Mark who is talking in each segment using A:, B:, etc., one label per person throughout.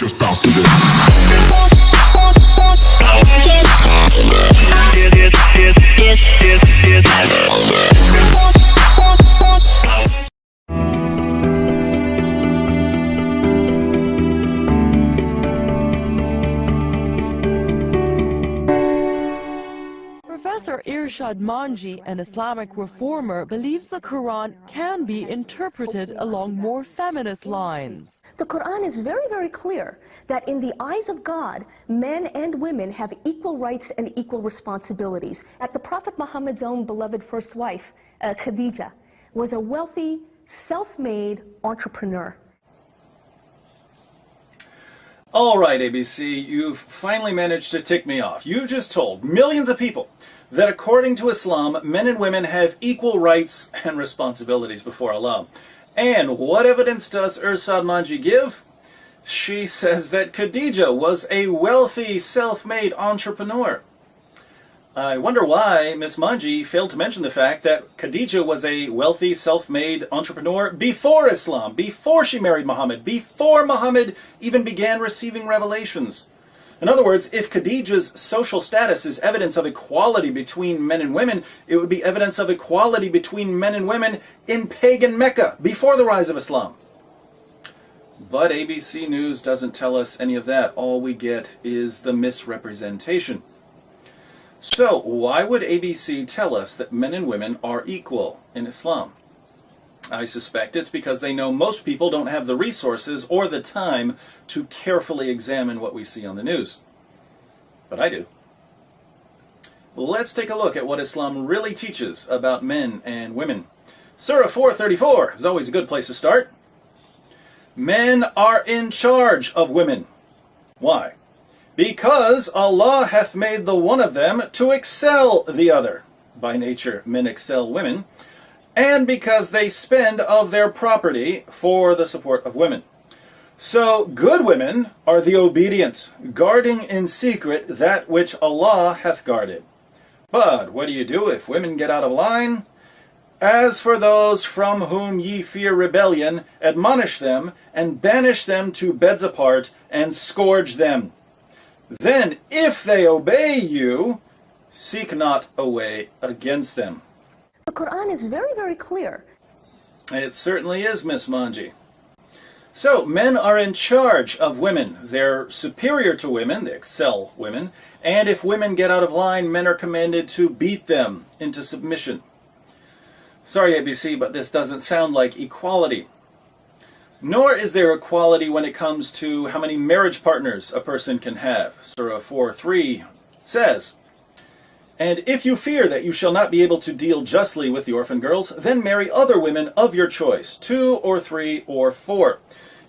A: Just bounce to this.
B: Professor Irshad Manji, an Islamic reformer, believes the Quran can be interpreted along more feminist lines.
C: The Quran is very, very clear that in the eyes of God, men and women have equal rights and equal responsibilities. At the Prophet Muhammad's own beloved first wife, Khadija, was a wealthy, self-made entrepreneur.
D: All right, ABC, you've finally managed to tick me off. You just told millions of people that according to Islam, men and women have equal rights and responsibilities before Allah. And what evidence does Irshad Manji give? She says that Khadija was a wealthy, self-made entrepreneur. I wonder why Miss Manji failed to mention the fact that Khadija was a wealthy, self-made entrepreneur before Islam, before she married Muhammad, before Muhammad even began receiving revelations. In other words, if Khadija's social status is evidence of equality between men and women, it would be evidence of equality between men and women in pagan Mecca, before the rise of Islam. But ABC News doesn't tell us any of that. All we get is the misrepresentation. So, why would ABC tell us that men and women are equal in Islam? I suspect it's because they know most people don't have the resources or the time to carefully examine what we see on the news. But I do. Let's take a look at what Islam really teaches about men and women. Surah 434 is always a good place to start. Men are in charge of women. Why? Because Allah hath made the one of them to excel the other. By nature, men excel women. And because they spend of their property for the support of women. So good women are the obedient, guarding in secret that which Allah hath guarded. But what do you do if women get out of line? As for those from whom ye fear rebellion, admonish them, and banish them to beds apart, and scourge them. Then, if they obey you, seek not a way against them.
C: The Quran is very, very clear.
D: It certainly is, Miss Manji. So, men are in charge of women. They're superior to women, they excel women, and if women get out of line, men are commanded to beat them into submission. Sorry, ABC, but this doesn't sound like equality. Nor is there equality when it comes to how many marriage partners a person can have. Surah 4:3 says, "And if you fear that you shall not be able to deal justly with the orphan girls, then marry other women of your choice, 2 or 3 or 4.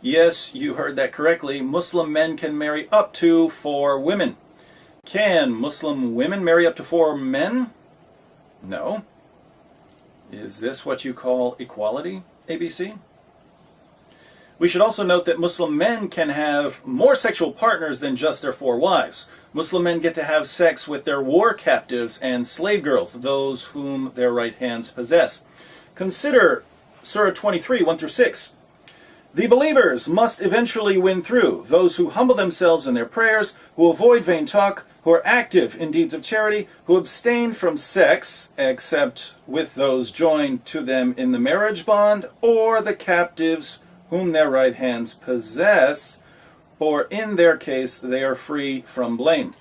D: Yes, you heard that correctly. Muslim men can marry up to 4 women. Can Muslim women marry up to 4 men? No. Is this what you call equality, ABC? We should also note that Muslim men can have more sexual partners than just their 4 wives. Muslim men get to have sex with their war captives and slave girls, those whom their right hands possess. Consider Surah 23, 1-6. The believers must eventually win through, those who humble themselves in their prayers, who avoid vain talk, who are active in deeds of charity, who abstain from sex, except with those joined to them in the marriage bond, or the captives whom their right hands possess, for in their case they are free from blame."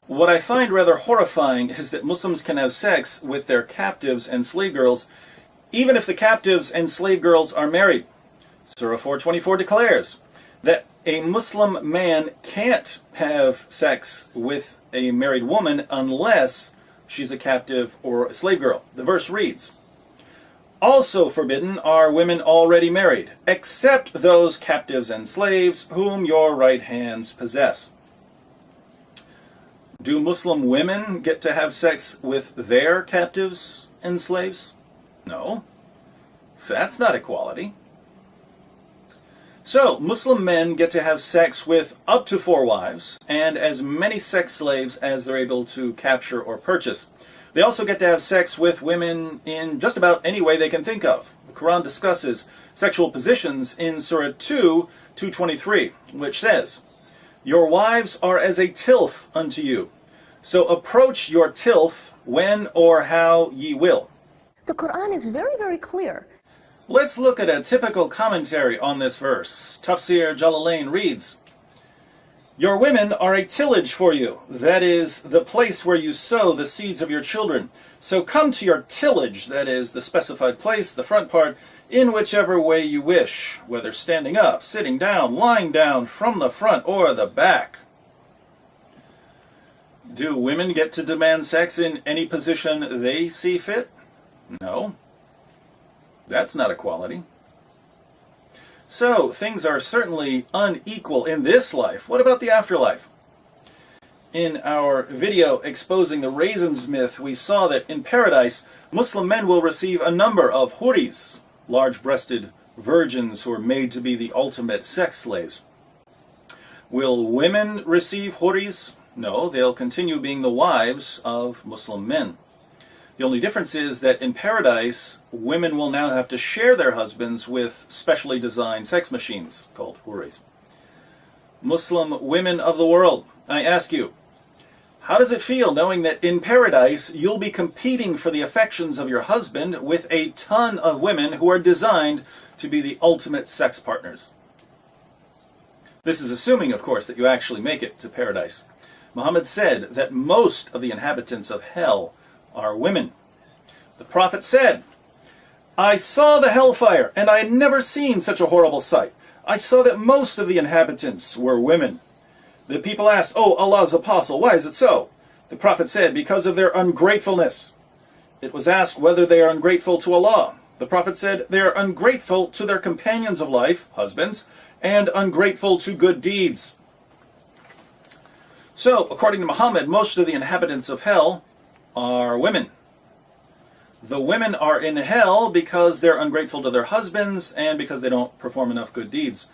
D: What I find rather horrifying is that Muslims can have sex with their captives and slave girls, even if the captives and slave girls are married. Surah 4:24 declares that a Muslim man can't have sex with a married woman unless she's a captive or a slave girl. The verse reads, "Also forbidden are women already married, except those captives and slaves whom your right hands possess." Do Muslim women get to have sex with their captives and slaves? No. That's not equality. So, Muslim men get to have sex with up to 4 wives and as many sex slaves as they're able to capture or purchase. They also get to have sex with women in just about any way they can think of. The Quran discusses sexual positions in Surah 2, 223, which says, "Your wives are as a tilth unto you, so approach your tilth when or how ye will."
C: The Quran is very, very clear.
D: Let's look at a typical commentary on this verse. Tafsir Jalalain reads, "Your women are a tillage for you, that is, the place where you sow the seeds of your children. So come to your tillage, that is, the specified place, the front part, in whichever way you wish, whether standing up, sitting down, lying down, from the front or the back." Do women get to demand sex in any position they see fit? No. That's not equality. So, things are certainly unequal in this life. What about the afterlife? In our video exposing the raisins myth, we saw that in paradise, Muslim men will receive a number of huris, large-breasted virgins who are made to be the ultimate sex slaves. Will women receive huris? No, they'll continue being the wives of Muslim men. The only difference is that in paradise, women will now have to share their husbands with specially designed sex machines called huris. Muslim women of the world, I ask you, how does it feel knowing that in paradise you'll be competing for the affections of your husband with a ton of women who are designed to be the ultimate sex partners? This is assuming, of course, that you actually make it to paradise. Muhammad said that most of the inhabitants of hell are women. The Prophet said, "I saw the hellfire, and I had never seen such a horrible sight. I saw that most of the inhabitants were women." The people asked, "Oh, Allah's apostle, why is it so?" The Prophet said, "Because of their ungratefulness." It was asked whether they are ungrateful to Allah. The Prophet said, "They are ungrateful to their companions of life, husbands, and ungrateful to good deeds." So, according to Muhammad, most of the inhabitants of hell are women. The women are in hell because they're ungrateful to their husbands and because they don't perform enough good deeds.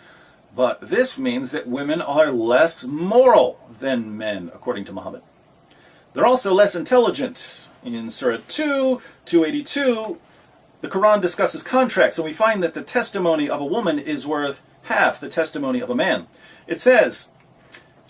D: But this means that women are less moral than men, according to Muhammad. They're also less intelligent. In Surah 2, 282, the Quran discusses contracts, and we find that the testimony of a woman is worth half the testimony of a man. It says,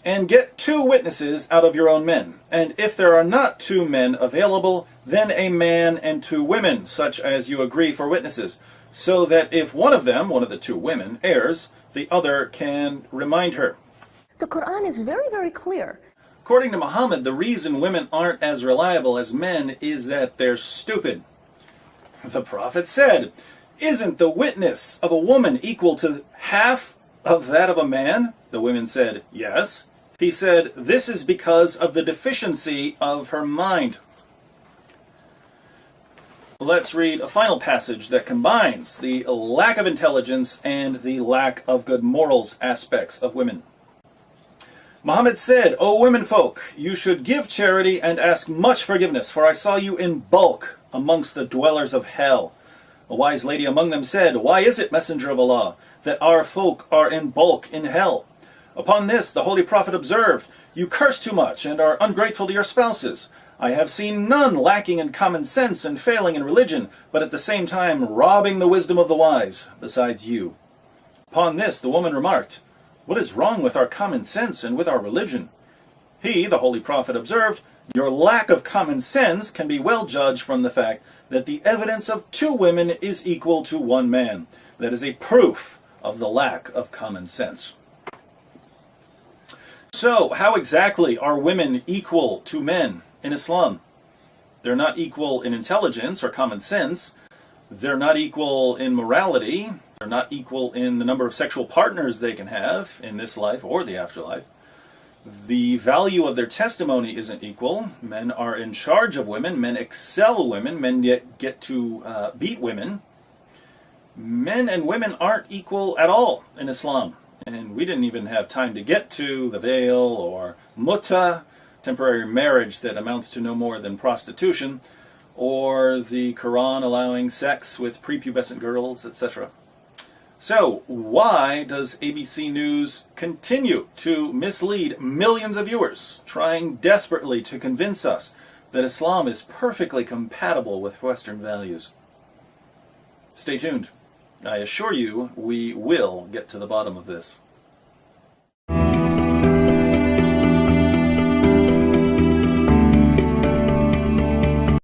D: "And get 2 witnesses out of your own men. And if there are not 2 men available, then a man and 2 women, such as you agree for witnesses, so that if one of them, one of the 2 women, errs, the other can remind her."
C: The Quran is very, very clear.
D: According to Muhammad, the reason women aren't as reliable as men is that they're stupid. The Prophet said, "Isn't the witness of a woman equal to half of that of a man?" The women said, "Yes." He said, "This is because of the deficiency of her mind." Let's read a final passage that combines the lack of intelligence and the lack of good morals aspects of women. Muhammad said, "O women folk, you should give charity and ask much forgiveness, for I saw you in bulk amongst the dwellers of hell." A wise lady among them said, "Why is it, Messenger of Allah, that our folk are in bulk in hell?" Upon this, the Holy Prophet observed, "You curse too much and are ungrateful to your spouses. I have seen none lacking in common sense and failing in religion, but at the same time robbing the wisdom of the wise, besides you." Upon this, the woman remarked, "What is wrong with our common sense and with our religion?" He, the Holy Prophet, observed, "Your lack of common sense can be well judged from the fact that the evidence of 2 women is equal to 1 man. That is a proof of the lack of common sense." So, how exactly are women equal to men in Islam? They're not equal in intelligence or common sense. They're not equal in morality. They're not equal in the number of sexual partners they can have in this life or the afterlife. The value of their testimony isn't equal. Men are in charge of women. Men excel women. Men get to beat women. Men and women aren't equal at all in Islam. And we didn't even have time to get to the veil or muta, temporary marriage that amounts to no more than prostitution, or the Quran allowing sex with prepubescent girls, etc. So, why does ABC News continue to mislead millions of viewers, trying desperately to convince us that Islam is perfectly compatible with Western values. Stay tuned. I assure you we will get to the bottom of this.